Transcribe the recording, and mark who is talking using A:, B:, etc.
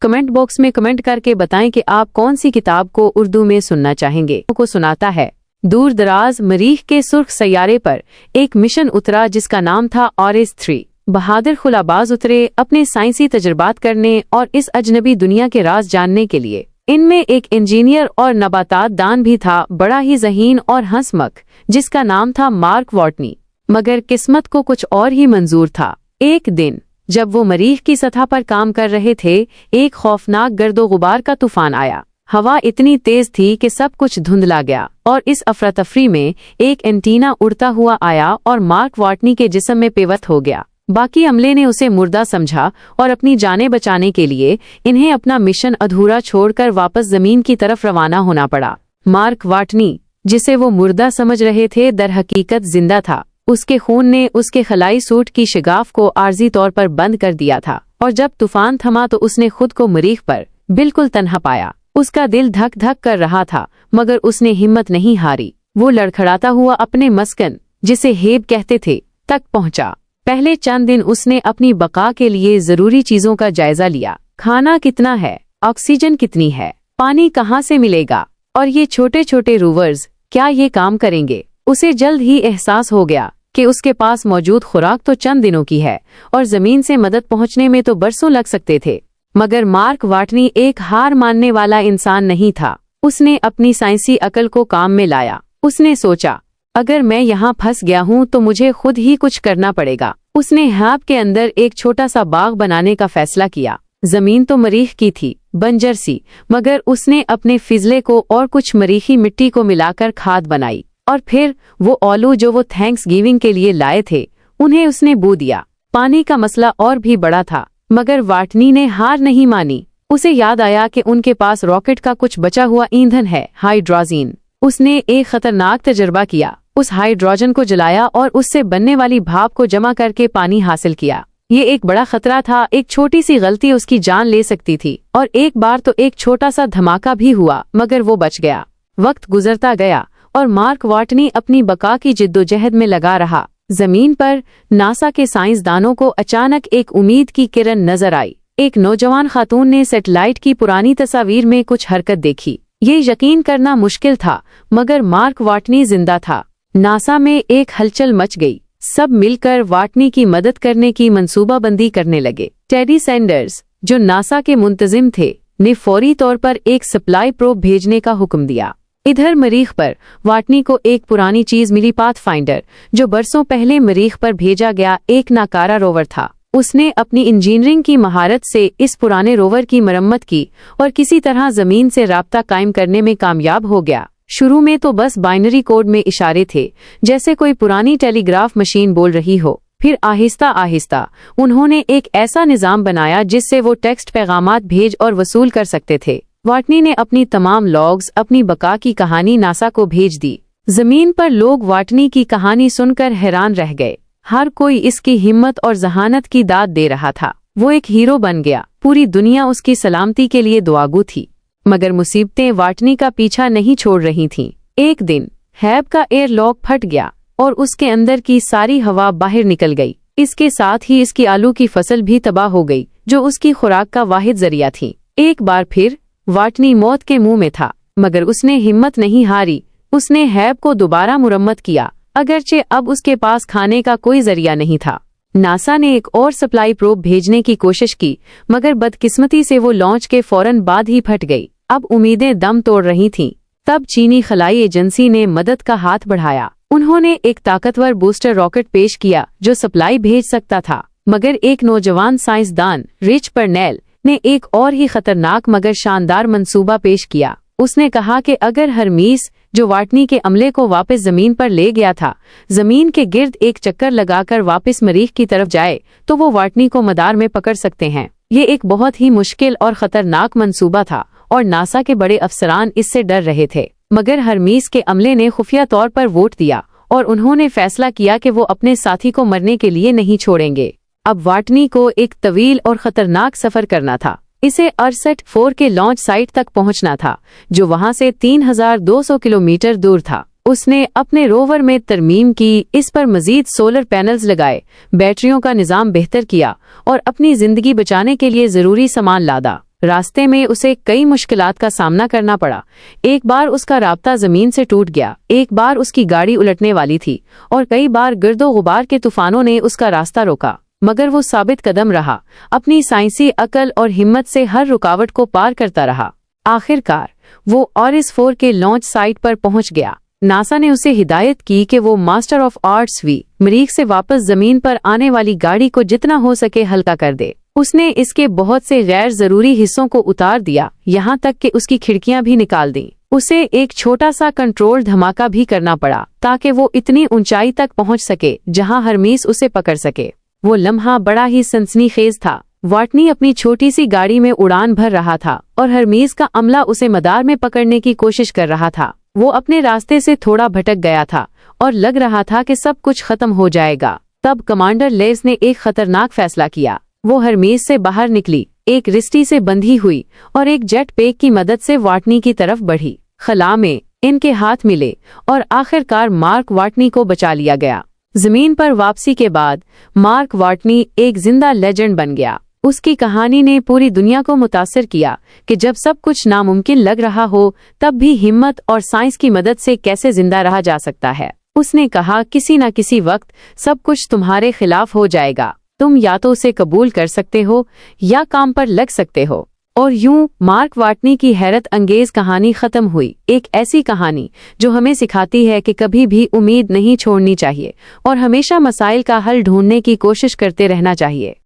A: Comment box में comment करके बताएं कि आप कौन सी किताब को उर्दू में सुनना चाहेंगे। को सुनाता है। दूर दराज मरीख के सुर्ख सैयारे पर एक मिशन उतरा जिसका नाम था ORIS-3। बहादुर खुलाबाज उतरे अपने साइंसी तजुर्बात करने और इस अजनबी दुनिया के राज जानने के लिए। इनमें एक इंजीनियर और नबातात दान भी था, बड़ा ही ज़हीन और हंसमख, जिसका नाम था मार्क वाटनी। मगर किस्मत को कुछ और ही मंजूर था। एक दिन जब वो मरीख की सतह पर काम कर रहे थे, एक खौफनाक गर्दो गुबार का तूफान आया। हवा इतनी तेज थी कि सब कुछ धुंधला गया और इस अफरा तफरी में एक एंटीना उड़ता हुआ आया और मार्क वाटनी के जिस्म में पेवस्त हो गया। बाकी अमले ने उसे मुर्दा समझा और अपनी जानें बचाने के लिए इन्हें अपना मिशन अधूरा छोड़कर वापस जमीन की तरफ रवाना होना पड़ा। मार्क वाटनी, जिसे वो मुर्दा समझ रहे थे, दर हकीकत जिंदा था। उसके खून ने उसके खलाई सूट की शिगाफ को आर्जी तौर पर बंद कर दिया था और जब तूफान थमा तो उसने खुद को मरीख पर बिल्कुल तन्हा पाया। उसका दिल धक धक कर रहा था, मगर उसने हिम्मत नहीं हारी। वो लड़खड़ाता हुआ अपने मस्कन, जिसे हेब कहते थे, तक पहुंचा। पहले चंद दिन उसने अपनी बका के लिए जरूरी चीजों का जायजा लिया। खाना कितना है, ऑक्सीजन कितनी है, पानी कहाँ से मिलेगा, और ये छोटे छोटे रोवर्स क्या ये काम करेंगे। उसे जल्द ही एहसास हो गया कि उसके पास मौजूद खुराक तो चंद दिनों की है और जमीन से मदद पहुंचने में तो बरसों लग सकते थे। मगर मार्क वाटनी एक हार मानने वाला इंसान नहीं था। उसने अपनी साइंसी अकल को काम में लाया। उसने सोचा, अगर मैं यहाँ फंस गया हूँ तो मुझे खुद ही कुछ करना पड़ेगा। उसने हैब के अंदर एक छोटा सा बाग बनाने का फैसला किया। जमीन तो मरीख की थी, बंजर सी, मगर उसने अपने फिजले को और कुछ मरीखी मिट्टी को मिलाकर खाद बनाई और फिर वो आलू जो वो थैंक्स गिविंग के लिए लाए थे, उन्हें उसने बो दिया। पानी का मसला और भी बड़ा था, मगर वाटनी ने हार नहीं मानी। उसे याद आया कि उनके पास रॉकेट का कुछ बचा हुआ ईंधन है, हाइड्रोजन। उसने एक खतरनाक तजर्बा किया। उस हाइड्रोजन को जलाया और उससे बनने वाली भाप को जमा करके पानी हासिल किया। ये एक बड़ा खतरा था। एक छोटी सी गलती उसकी जान ले सकती थी और एक बार तो एक छोटा सा धमाका भी हुआ, मगर वो बच गया। वक्त गुजरता गया और मार्क वाटनी अपनी बका की जिद्दोजहद में लगा रहा। जमीन पर नासा के साइंसदानों को अचानक एक उम्मीद की किरण नजर आई। एक नौजवान खातून ने सैटेलाइट की पुरानी तस्वीर में कुछ हरकत देखी। ये यकीन करना मुश्किल था, मगर मार्क वाटनी जिंदा था। नासा में एक हलचल मच गई। सब मिलकर वाटनी की मदद करने की मंसूबाबंदी करने लगे। टेडी सैंडर्स, जो नासा के मुंतजिम थे, ने फौरी तौर पर एक सप्लाई प्रोब भेजने का हुक्म दिया। इधर मरीख पर वाटनी को एक पुरानी चीज मिली, पाथफाइंडर, जो बरसों पहले मरीख पर भेजा गया एक नाकारा रोवर था। उसने अपनी इंजीनियरिंग की महारत से इस पुराने रोवर की मरम्मत की और किसी तरह जमीन से राब्ता कायम करने में कामयाब हो गया। शुरू में तो बस बाइनरी कोड में इशारे थे, जैसे कोई पुरानी टेलीग्राफ मशीन बोल रही हो। फिर आहिस्ता आहिस्ता उन्होंने एक ऐसा निजाम बनाया जिससे वो टेक्स्ट पैगामात भेज और वसूल कर सकते थे। वाटनी ने अपनी तमाम लॉग्स, अपनी बका की कहानी नासा को भेज दी। जमीन पर लोग वाटनी की कहानी सुनकर हैरान रह गए। हर कोई इसकी हिम्मत और जहानत की दाद दे रहा था। वो एक हीरो बन गया। पूरी दुनिया उसकी सलामती के लिए दुआगू थी। मगर मुसीबतें वाटनी का पीछा नहीं छोड़ रही थीं। एक दिन हैब का एयरलॉक फट गया और उसके अंदर की सारी हवा बाहर निकल गई। इसके साथ ही इसकी आलू की फसल भी तबाह हो गई, जो उसकी खुराक का वाहिद जरिया थी। एक बार फिर वाटनी मौत के मुंह में था, मगर उसने हिम्मत नहीं हारी। उसने हैब को दोबारा मुरम्मत किया, अगरचे अब उसके पास खाने का कोई जरिया नहीं था। नासा ने एक और सप्लाई प्रोब भेजने की कोशिश की, मगर बदकिस्मती से वो लॉन्च के फौरन बाद ही फट गई। अब उम्मीदें दम तोड़ रही थीं। तब चीनी खलाई एजेंसी ने मदद का हाथ बढ़ाया। उन्होंने एक ताकतवर बूस्टर रॉकेट पेश किया जो सप्लाई भेज सकता था। मगर एक नौजवान साइंसदान, रिच पर्नेल, ने एक और ही खतरनाक मगर शानदार मंसूबा पेश किया। उसने कहा कि अगर हरमीस, जो वाटनी के अमले को वापस जमीन पर ले गया था, जमीन के गिर्द एक चक्कर लगाकर वापस मरीख की तरफ जाए तो वो वाटनी को मदार में पकड़ सकते हैं। ये एक बहुत ही मुश्किल और खतरनाक मंसूबा था और नासा के बड़े अफसरान इससे डर रहे थे। मगर हरमीस के अमले ने खुफिया तौर पर वोट दिया और उन्होंने फैसला किया कि वो अपने साथी को मरने के लिए नहीं छोड़ेंगे। अब वाटनी को एक तवील और खतरनाक सफर करना था। इसे अरसट-4 के लॉन्च साइट तक पहुंचना था, जो वहां से 3200 किलोमीटर दूर था। उसने अपने रोवर में तरमीम की, इस पर मजीद सोलर पैनल्स लगाए, बैटरियों का निजाम बेहतर किया और अपनी जिंदगी बचाने के लिए जरूरी सामान लादा। रास्ते में उसे कई मुश्किलात का सामना करना पड़ा। एक बार उसका राब्ता जमीन से टूट गया, एक बार उसकी गाड़ी उलटने वाली थी और कई बार गर्दो गुबार के तूफानों ने उसका रास्ता रोका, मगर वो साबित कदम रहा, अपनी साइंसी अकल और हिम्मत से हर रुकावट को पार करता रहा। आखिरकार वो ऑरिस 4 के लॉन्च साइट पर पहुंच गया। नासा ने उसे हिदायत की कि वो मास्टर ऑफ आर्ट्स वी मरीख से वापस जमीन पर आने वाली गाड़ी को जितना हो सके हल्का कर दे। उसने इसके बहुत से गैर जरूरी हिस्सों को उतार दिया, यहाँ तक कि उसकी खिड़कियां भी निकाल दी। उसे एक छोटा सा कंट्रोल धमाका भी करना पड़ा ताकि वो इतनी ऊंचाई तक पहुंच सके जहां हरमीस उसे पकड़ सके। वो लम्हा बड़ा ही सनसनीखेज था। वाटनी अपनी छोटी सी गाड़ी में उड़ान भर रहा था और हरमीस का अमला उसे मदार में पकड़ने की कोशिश कर रहा था। वो अपने रास्ते से थोड़ा भटक गया था और लग रहा था कि सब कुछ खत्म हो जाएगा। तब कमांडर लेव्स ने एक खतरनाक फैसला किया। वो हरमीस से बाहर निकली, एक रिश्ती से बंधी हुई और एक जेट पैक की मदद से वाटनी की तरफ बढ़ी। खला में इनके हाथ मिले और आखिरकार मार्क वाटनी को बचा लिया गया। जमीन पर वापसी के बाद मार्क वाटनी एक जिंदा लेजेंड बन गया। उसकी कहानी ने पूरी दुनिया को मुतासिर किया कि जब सब कुछ नामुमकिन लग रहा हो तब भी हिम्मत और साइंस की मदद से कैसे जिंदा रहा जा सकता है। उसने कहा, किसी न किसी वक्त सब कुछ तुम्हारे खिलाफ हो जाएगा, तुम या तो उसे कबूल कर सकते हो या काम पर लग सकते हो। और यूं मार्क वाटनी की हैरत अंगेज कहानी खत्म हुई। एक ऐसी कहानी जो हमें सिखाती है कि कभी भी उम्मीद नहीं छोड़नी चाहिए और हमेशा मसाइल का हल ढूंढने की कोशिश करते रहना चाहिए।